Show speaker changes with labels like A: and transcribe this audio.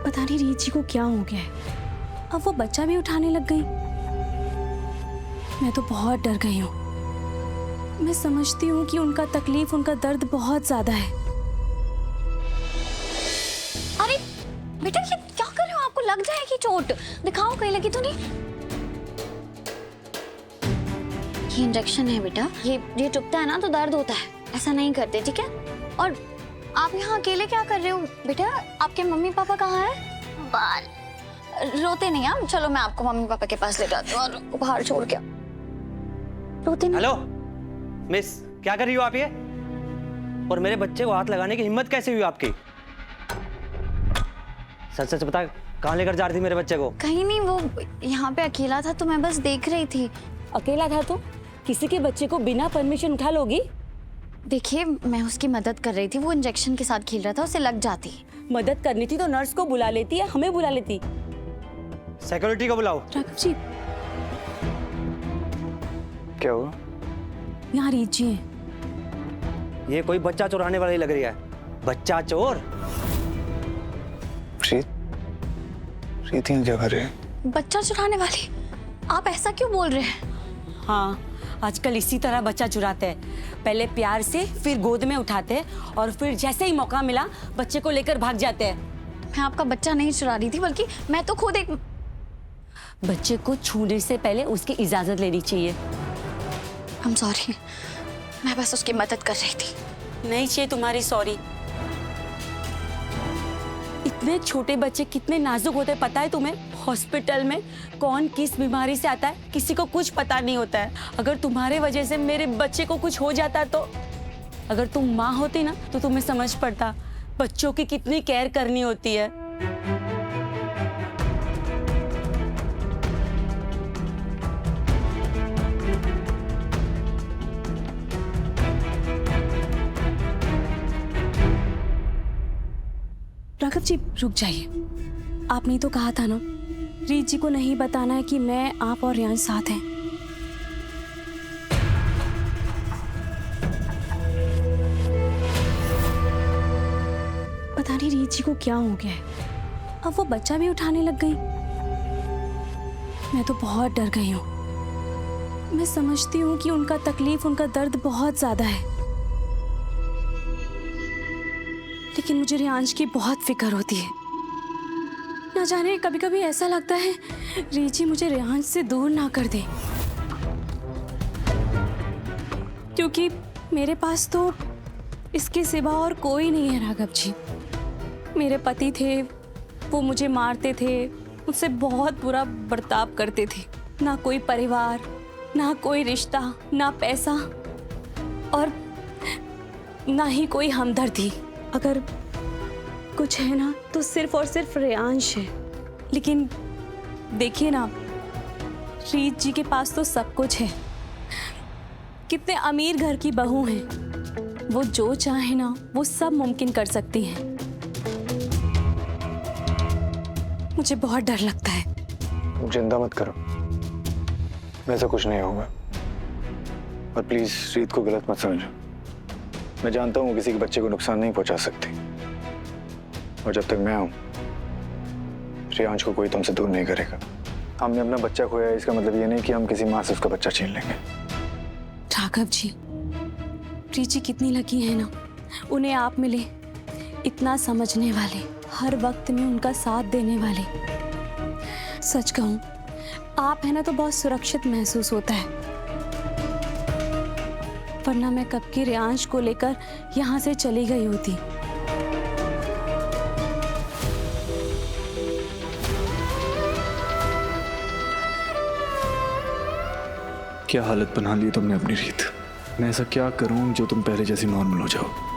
A: पता नहीं रीत जी को क्या हो गया है, अब वो बच्चा भी उठाने लग गई। मैं तो बहुत डर गई हूँ। मैं समझती हूँ कि उनका तकलीफ, उनका दर्द बहुत ज्यादा है।
B: अरे बेटा ये क्या कर रहे हो? आपको लग जाएगी चोट, दिखाओ कहीं लगी तो नहीं। ये इंजेक्शन है बेटा, ये चुभता है ना तो दर्द होता है, ऐसा नहीं करते, ठीक है? और आप यहाँ अकेले क्या कर रहे हो बेटा? आपके मम्मी पापा कहाँ हैं? बाहर। रोते नहीं आप, चलो मैं आपको मम्मी पापा के पास ले जाती हूँ और बाहर छोड़ के। रोते नहीं।
C: हेलो मिस, क्या कर रही हो आप ये? और मेरे बच्चे को हाथ लगाने की हिम्मत कैसे हुई आपकी? सच सच बता, कहाँ लेकर जा रही थी मेरे बच्चे को?
B: कहीं नहीं, वो यहाँ पे अकेला था तो मैं बस देख रही थी।
D: अकेला था तो किसी के बच्चे को बिना परमिशन उठा लोगी?
B: देखिए मैं उसकी मदद कर रही थी, वो इंजेक्शन के साथ खेल रहा था, उसे लग जाती।
D: मदद करनी थी तो नर्स को बुला लेती या हमें बुला लेती।
C: सिक्योरिटी को बुलाओ।
A: राघव जी,
E: क्या हुआ?
A: यहाँ रीत जी हैं।
C: ये कोई बच्चा चुराने वाली लग रही है। बच्चा चोर?
E: रीत यहाँ क्या कर रहे हैं?
B: बच्चा चुराने वाली? आप ऐसा क्यों बोल रहे हैं?
D: हाँ, आजकल इसी तरह बच्चा चुराते हैं। पहले प्यार से, फिर गोद में उठाते हैं और फिर जैसे ही मौका मिला बच्चे को लेकर भाग जाते हैं।
B: मैं आपका बच्चा नहीं चुरा रही थी, बल्कि मैं तो खुद एक।
D: बच्चे को छूने से पहले उसकी इजाजत लेनी चाहिए।
B: I'm sorry, मैं बस उसकी मदद कर रही थी।
D: नहीं चाहिए तुम्हारी सॉरी। इतने छोटे बच्चे कितने नाजुक होते हैं पता है तुम्हें? हॉस्पिटल में कौन किस बीमारी से आता है किसी को कुछ पता नहीं होता है। अगर तुम्हारे वजह से मेरे बच्चे को कुछ हो जाता तो, अगर तुम माँ होती ना तो तुम्हें समझ पड़ता बच्चों की कितनी केयर करनी होती है।
A: राघव जी रुक जाइए, आपने तो कहा था ना रीत जी को नहीं बताना है कि मैं, आप और रियांश साथ हैं। पता नहीं रीत जी को क्या हो गया है, अब वो बच्चा भी उठाने लग गई। मैं तो बहुत डर गई हूँ। मैं समझती हूँ कि उनका तकलीफ, उनका दर्द बहुत ज्यादा है, लेकिन मुझे रियांश की बहुत फिक्र होती है। ना जाने कभी कभी ऐसा लगता है रीत जी मुझे रियांश से दूर ना कर दे, क्योंकि मेरे पास तो इसके सिवा और कोई नहीं है। राघव जी मेरे पति थे, वो मुझे मारते थे, मुझसे बहुत बुरा बर्ताव करते थे। ना कोई परिवार, ना कोई रिश्ता, ना पैसा और ना ही कोई हमदर्दी। अगर कुछ है ना तो सिर्फ और सिर्फ रियांश है। लेकिन देखिए ना, रीत जी के पास तो सब कुछ है, कितने अमीर घर की बहू हैं, वो जो चाहे ना वो सब मुमकिन कर सकती हैं। मुझे बहुत डर लगता है।
E: चिंता मत करो, वैसा कुछ नहीं होगा। और प्लीज रीत को गलत मत समझो। मैं जानता हूँ किसी के बच्चे को नुकसान नहीं पहुंचा सकती, और जब तक मैं हूं रियांश को कोई तुमसे दूर नहीं करेगा। हमने अपना बच्चा खोया, इसका मतलब ये नहीं कि हम किसी माँ से उसका बच्चा छीन लेंगे।
A: राघव जी, रीत जी कितनी लकी है ना, उन्हें आप मिले, इतना समझने वाले, हर वक्त में उनका साथ देने वाले। सच कहूं, आप है ना तो बहुत सुरक्षित महसूस होता है, वरना मैं कब की रियांश को लेकर यहाँ से चली गई होती।
E: क्या हालत बना ली तुमने अपनी रीत। मैं ऐसा क्या करूं जो तुम पहले जैसी नॉर्मल हो जाओ।